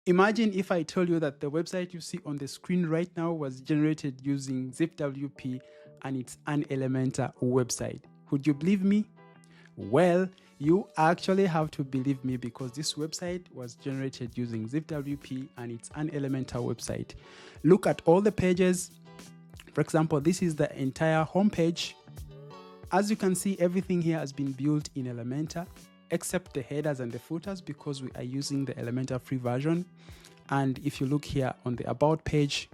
Imagine if I told you that the website you see on the screen right now was generated using ZipWP and it's an Elementor website. Would you believe me? Well, you actually have to believe me because this website was generated using ZipWP and it's an Elementor website. Look at all the pages. For example, this is the entire homepage. As you can see, everything here has been built in Elementor, except the headers and the footers because we are using the Elementor free version. And if you look here on the About page,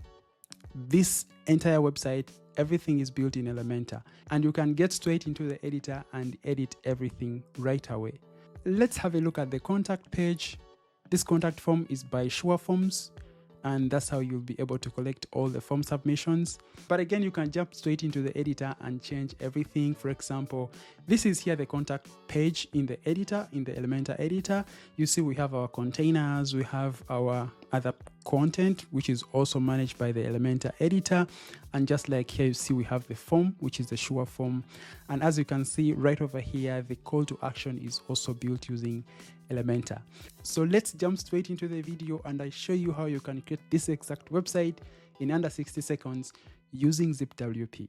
this entire website, everything is built in Elementor. And you can get straight into the editor and edit everything right away. Let's have a look at the contact page. This contact form is by SureForms, and that's how you'll be able to collect all the form submissions. But again, you can jump straight into the editor and change everything. For example, this is here the contact page in the editor, in the Elementor editor. You see we have our containers, we have our other content, which is also managed by the Elementor editor. And just like here, you see we have the form, which is the Sure form. And as you can see right over here, the call to action is also built using Elementor. So let's jump straight into the video and I show you how you can create this exact website in under 60 seconds using ZipWP.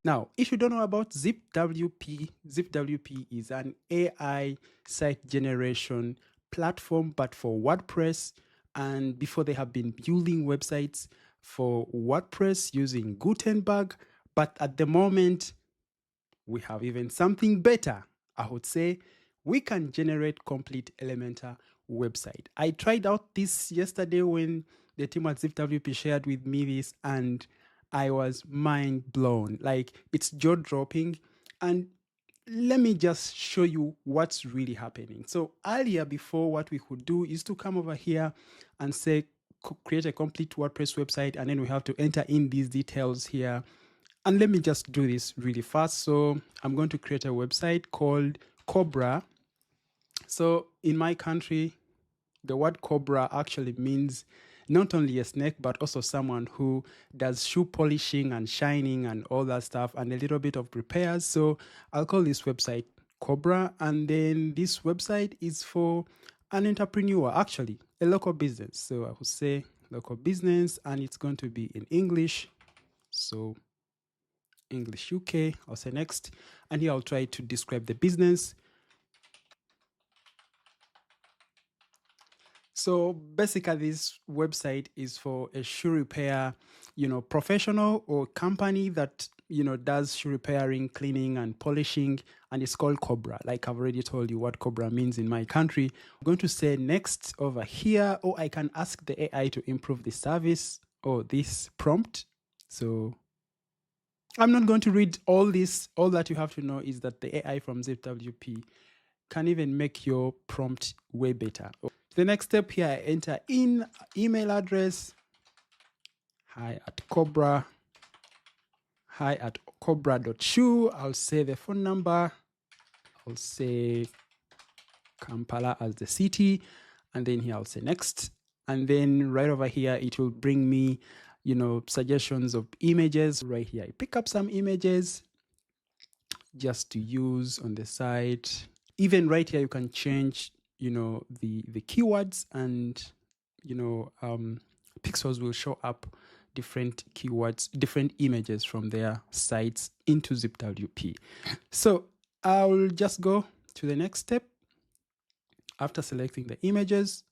Now, if you don't know about ZipWP, ZipWP is an AI site generation platform, but for WordPress. And before they have been building websites for WordPress using Gutenberg, but at the moment, we have even something better. I would say we can generate complete Elementor website. I tried out this yesterday when the team at ZipWP shared with me this, and I was mind blown. Like, it's jaw dropping. And let me just show you what's really happening. So earlier, before, what we could do is to come over here and say, create a complete WordPress website, and then we have to enter in these details here. And let me just do this really fast. So I'm going to create a website called Cobra. So in my country, the word Cobra actually means not only a snake, but also someone who does shoe polishing and shining and all that stuff and a little bit of repairs. So I'll call this website Cobra. And then this website is for an entrepreneur, actually, a local business. So I would say local business, and it's going to be in English. So English UK, I'll say next. And here I'll try to describe the business. So basically, this website is for a shoe repair, professional or company that, does shoe repairing, cleaning and polishing. And it's called Cobra. Like I've already told you what Cobra means in my country. I'm going to say next over here, or I can ask the AI to improve the service or this prompt. So I'm not going to read all this. All that you have to know is that the AI from ZipWP can even make your prompt way better. The next step here, I enter in email address, hi@cobra.shoe. I'll say the phone number. I'll say Kampala as the city. And then here I'll say next. And then right over here, it will bring me, suggestions of images. Right here, I pick up some images just to use on the site. Even right here, you can change the keywords, and pixels will show up different keywords, different images from their sites into ZipWP. So I'll just go to the next step. After selecting the images,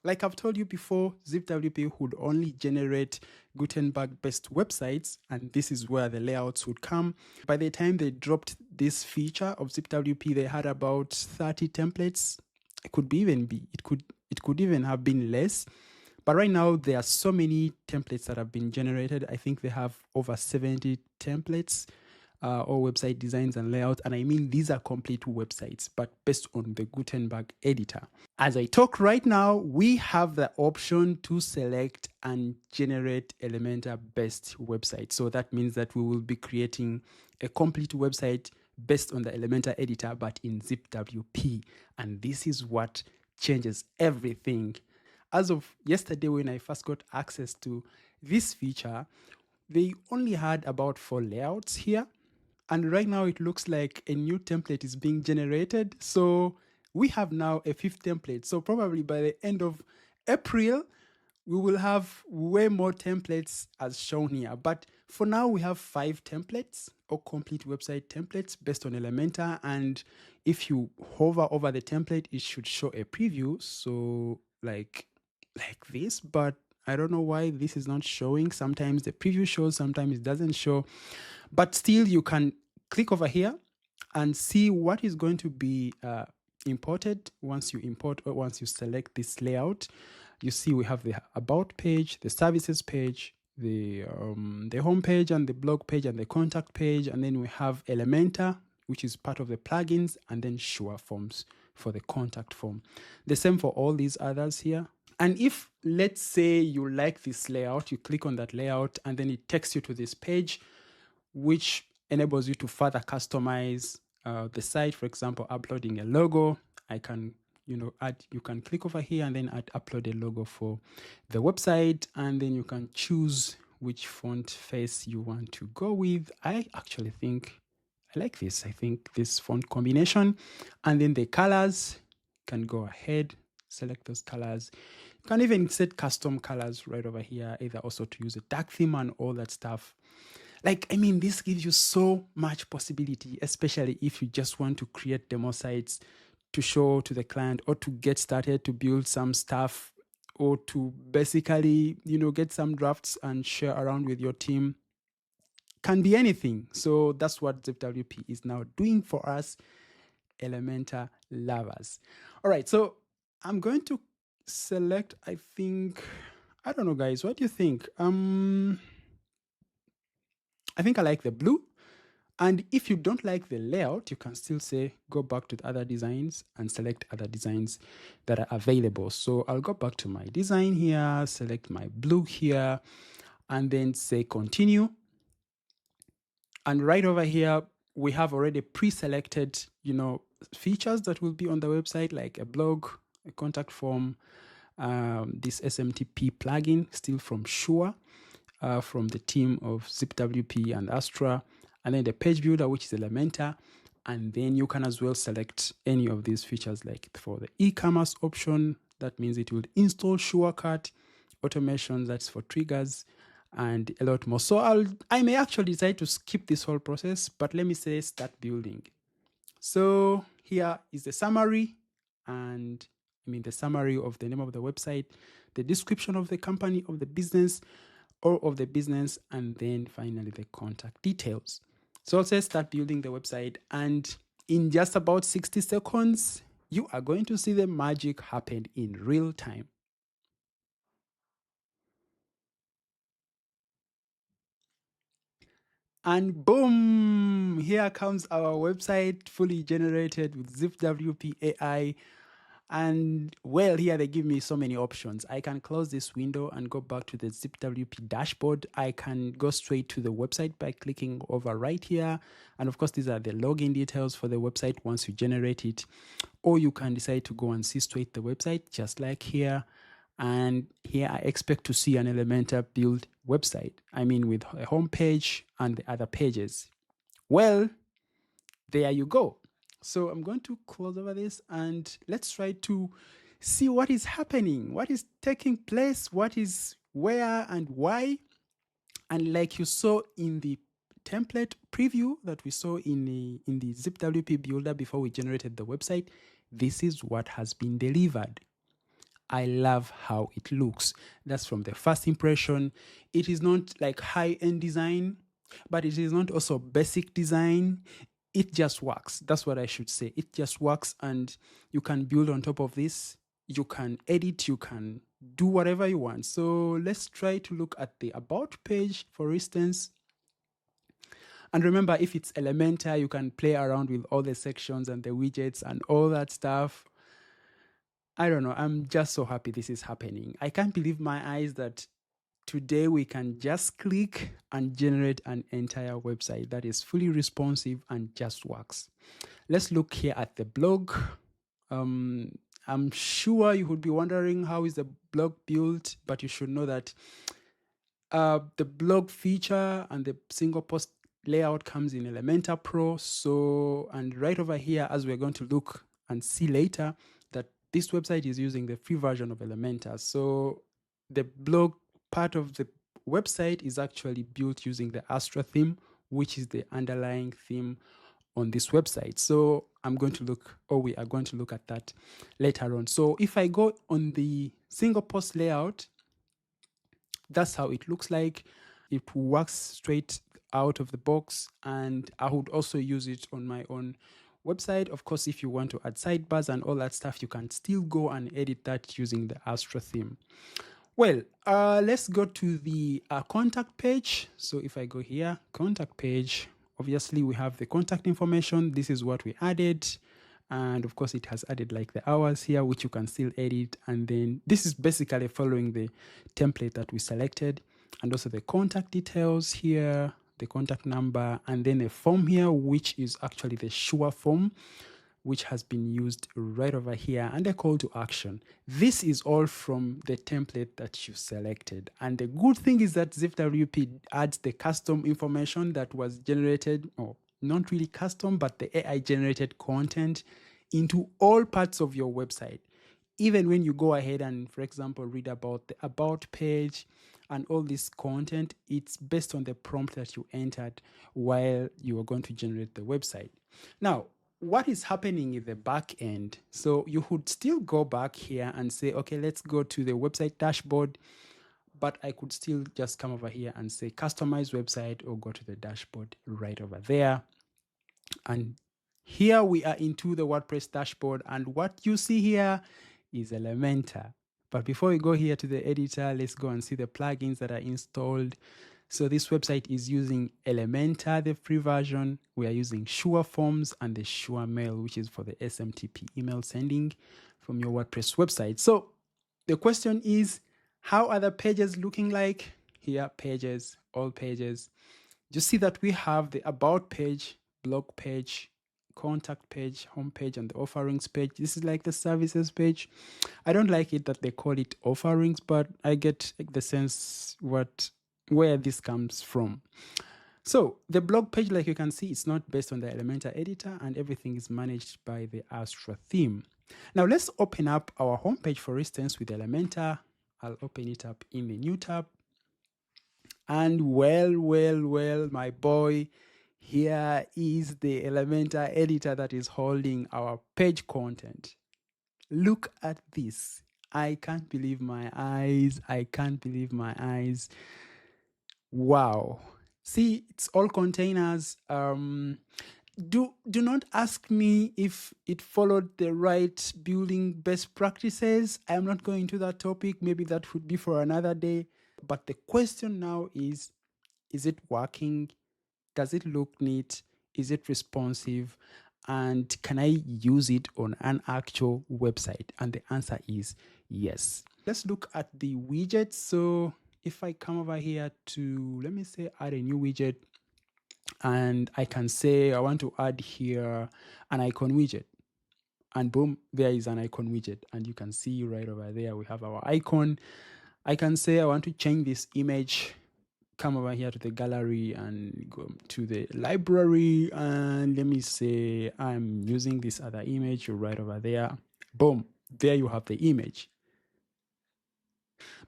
like I've told you before, ZipWP would only generate Gutenberg-based websites, and this is where the layouts would come. By the time they dropped this feature of ZipWP, they had about 30 templates. It could even have been less. But right now, there are so many templates that have been generated. I think they have over 70 templates, or website designs and layouts. And I mean, these are complete websites, but based on the Gutenberg editor. As I talk right now, we have the option to select and generate Elementor-based websites. So that means that we will be creating a complete website based on the Elementor editor, but in ZipWP. And this is what changes everything. As of yesterday, when I first got access to this feature, they only had about 4 layouts here. And right now it looks like a new template is being generated. So we have now a fifth template. So probably by the end of April, we will have way more templates as shown here. But for now, we have 5 templates or complete website templates based on Elementor. And if you hover over the template, it should show a preview. So like this, but I don't know why this is not showing. Sometimes the preview shows, sometimes it doesn't show. But still, you can click over here and see what is going to be imported once you import or once you select this layout. You see we have the about page, the services page, the home page and the blog page and the contact page, and then we have Elementor, which is part of the plugins, and then Sure Forms for the contact form. The same for all these others here. And if, let's say, you like this layout, you click on that layout and then it takes you to this page, which enables you to further customize the site. For example, uploading a logo. I can you can click over here and then upload a logo for the website, and then you can choose which font face you want to go with. I actually think I like this. I think this font combination, and then the colors, can go ahead, select those colors. You can even set custom colors right over here, either also to use a dark theme and all that stuff. This gives you so much possibility, especially if you just want to create demo sites to show to the client, or to get started to build some stuff, or to basically, get some drafts and share around with your team. Can be anything. So that's what ZipWP is now doing for us, Elementor lovers. All right, so I'm going to select, I don't know, guys, what do you think? I think I like the blue. And if you don't like the layout, you can still say go back to the other designs and select other designs that are available. So I'll go back to my design here, select my blue here, and then say continue. And right over here, we have already pre-selected, features that will be on the website, like a blog, a contact form, this SMTP plugin, still from Sure, from the team of ZipWP and Astra, and then the page builder, which is Elementor. And then you can as well select any of these features, like for the e-commerce option, that means it will install SureCart, automation, that's for triggers, and a lot more. So I may actually decide to skip this whole process, but let me say start building. So here is the summary, and the summary of the name of the website, the description of the company, of the business, or of the business, and then finally the contact details. So I'll say start building the website, and in just about 60 seconds, you are going to see the magic happen in real time. And boom, here comes our website, fully generated with ZipWP AI. And well, here they give me so many options. I can close this window and go back to the ZipWP dashboard. I can go straight to the website by clicking over right here. And of course, these are the login details for the website once you generate it. Or you can decide to go and see straight the website, just like here. And here I expect to see an Elementor build website. With a home page and the other pages. Well, there you go. So I'm going to close over this, and let's try to see what is happening, what is taking place, what is where and why. And like you saw in the template preview that we saw in the ZipWP builder before we generated the website, this is what has been delivered. I love how it looks. That's from the first impression. It is not like high-end design, but it is not also basic design. It just works. That's what I should say. It just works, and you can build on top of this. You can edit, you can do whatever you want. So let's try to look at the about page, for instance. And remember, if it's Elementor, you can play around with all the sections and the widgets and all that stuff. I don't know. I'm just so happy this is happening. I can't believe my eyes that today we can just click and generate an entire website that is fully responsive and just works. Let's look here at the blog. I'm sure you would be wondering how is the blog built, but you should know that the blog feature and the single post layout comes in Elementor Pro. So, and right over here, as we're going to look and see later that this website is using the free version of Elementor. So the blog part of the website is actually built using the Astra theme, which is the underlying theme on this website. So we are going to look at that later on. So if I go on the single post layout, that's how it looks like. It works straight out of the box, and I would also use it on my own website. Of course, if you want to add sidebars and all that stuff, you can still go and edit that using the Astra theme. Well, let's go to the contact page. So if I go here, contact page, obviously we have the contact information. This is what we added. And of course, it has added like the hours here, which you can still edit. And then this is basically following the template that we selected. And also the contact details here, the contact number, and then a form here, which is actually the Sure form, which has been used right over here, and a call to action. This is all from the template that you selected. And the good thing is that ZipWP adds the custom information that was generated, or not really custom, but the AI generated content into all parts of your website. Even when you go ahead and, for example, read about the about page and all this content, it's based on the prompt that you entered while you are going to generate the website. Now, what is happening in the back end? So you would still go back here and say, okay, let's go to the website dashboard, but I could still just come over here and say customize website, or go to the dashboard right over there. And here we are into the WordPress dashboard, and what you see here is Elementor. But before we go here to the editor, let's go and see the plugins that are installed. So this website is using Elementor, the free version. We are using Sure Forms and the Sure Mail, which is for the SMTP email sending from your WordPress website. So the question is, how are the pages looking like? Here, pages, all pages. You see that we have the about page, blog page, contact page, home page, and the offerings page. This is like the services page. I don't like it that they call it offerings, but I get the sense where this comes from. So the blog page, like you can see, it's not based on the Elementor editor, and everything is managed by the Astra theme. Now let's open up our homepage, for instance, with Elementor. I'll open it up in the new tab. And well, my boy, here is the Elementor editor that is holding our page content. Look at this. I can't believe my eyes. Wow. See, it's all containers. Do not ask me if it followed the right building best practices. I'm not going into that topic. Maybe that would be for another day. But the question now is it working? Does it look neat? Is it responsive? And can I use it on an actual website? And the answer is yes. Let's look at the widgets. So if I come over here to, let me say, add a new widget, and I can say I want to add here an icon widget. And boom, there is an icon widget. And you can see right over there, we have our icon. I can say I want to change this image, come over here to the gallery and go to the library. And let me say I'm using this other image right over there. Boom, there you have the image.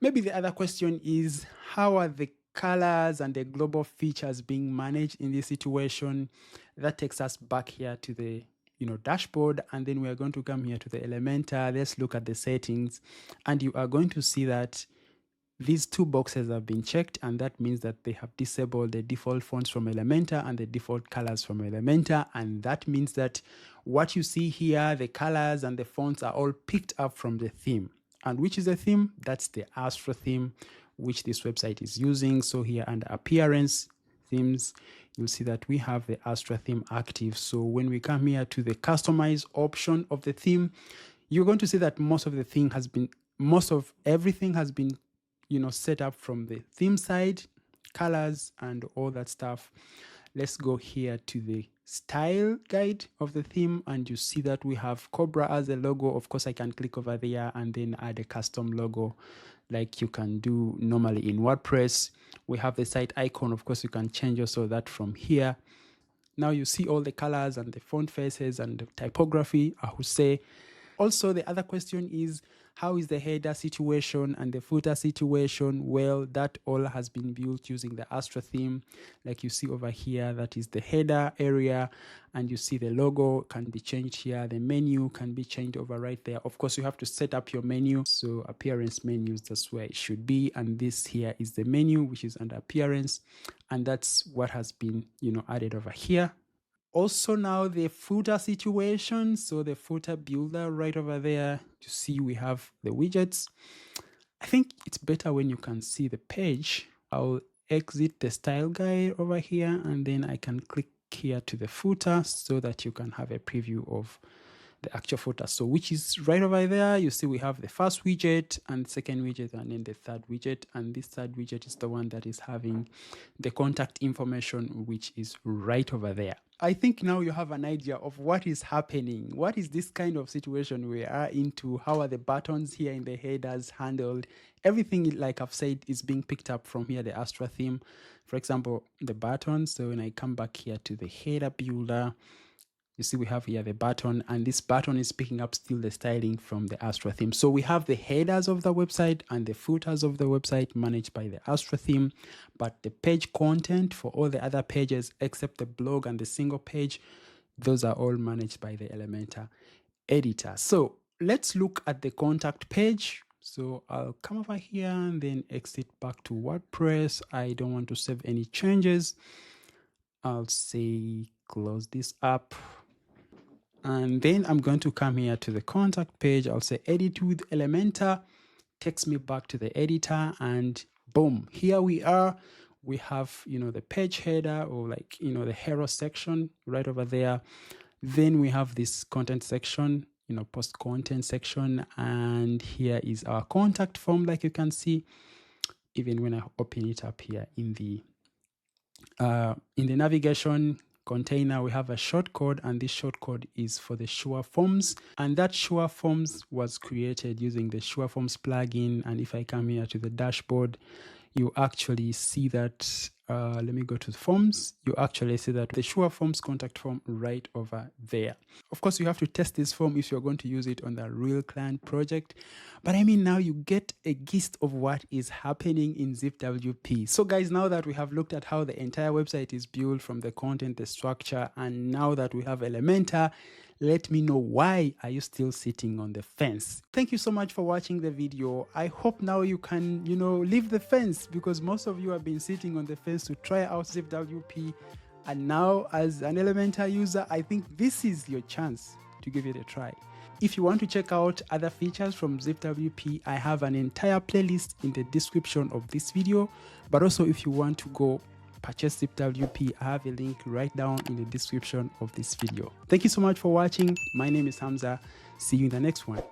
Maybe the other question is, how are the colors and the global features being managed in this situation? That takes us back here to the dashboard, and then we are going to come here to the Elementor. Let's look at the settings, and you are going to see that these two boxes have been checked, and that means that they have disabled the default fonts from Elementor and the default colors from Elementor. And that means that what you see here, the colors and the fonts, are all picked up from the theme. And which is the theme? That's the Astra theme, which this website is using. So here under appearance themes, you'll see that we have the Astra theme active. So when we come here to the customize option of the theme, you're going to see that most of everything has been set up from the theme side, colors and all that stuff. Let's go here to the style guide of the theme, and you see that we have Cobra as a logo. Of course, I can click over there and then add a custom logo like you can do normally in WordPress. We have the site icon. Of course, you can change also that from here. Now you see all the colors and the font faces and the typography, I would say. Also, the other question is, how is the header situation and the footer situation? Well, that all has been built using the Astra theme. Like you see over here, that is the header area, and you see the logo can be changed here. The menu can be changed over right there. Of course, you have to set up your menu. So appearance menus, that's where it should be. And this here is the menu, which is under appearance. And that's what has been, added over here. Also now the footer situation. So the footer builder right over there, you see we have the widgets. I think it's better when you can see the page. I'll exit the style guide over here, and then I can click here to the footer so that you can have a preview of the actual footer. So which is right over there. You see we have the first widget and second widget and then the third widget, and this third widget is the one that is having the contact information, which is right over there. I think now you have an idea of what is happening. What is this kind of situation we are into? How are the buttons here in the headers handled? Everything, like I've said, is being picked up from here, the Astra theme. For example, the buttons. So when I come back here to the header builder, you see we have here the button, and this button is picking up still the styling from the Astra theme. So we have the headers of the website and the footers of the website managed by the Astra theme, but the page content for all the other pages except the blog and the single page, those are all managed by the Elementor editor. So let's look at the contact page. So I'll come over here and then exit back to WordPress. I don't want to save any changes. I'll say close this up. And then I'm going to come here to the contact page. I'll say edit with Elementor, takes me back to the editor, and boom, here we are. We have, the page header, or like, the hero section right over there. Then we have this content section, post content section. And here is our contact form, like you can see, even when I open it up here in the navigation container, we have a shortcode, and this shortcode is for the Sure Forms, and that Sure Forms was created using the Sure Forms plugin. And if I come here to the dashboard, you actually see that, let me go to the forms, you actually see that the Sure Forms contact form right over there. Of course, you have to test this form if you're going to use it on the real client project. But I mean, now you get a gist of what is happening in ZipWP. So guys, now that we have looked at how the entire website is built from the content, the structure, and now that we have Elementor, let me know, why are you still sitting on the fence? Thank you so much for watching the video. I hope now you can, leave the fence, because most of you have been sitting on the fence to try out ZipWP. And now, as an Elementor user, I think this is your chance to give it a try. If you want to check out other features from ZipWP, I have an entire playlist in the description of this video. But also, if you want to go purchase ZipWP, I have a link right down in the description of this video. Thank you so much for watching. My name is Hamza. See you in the next one.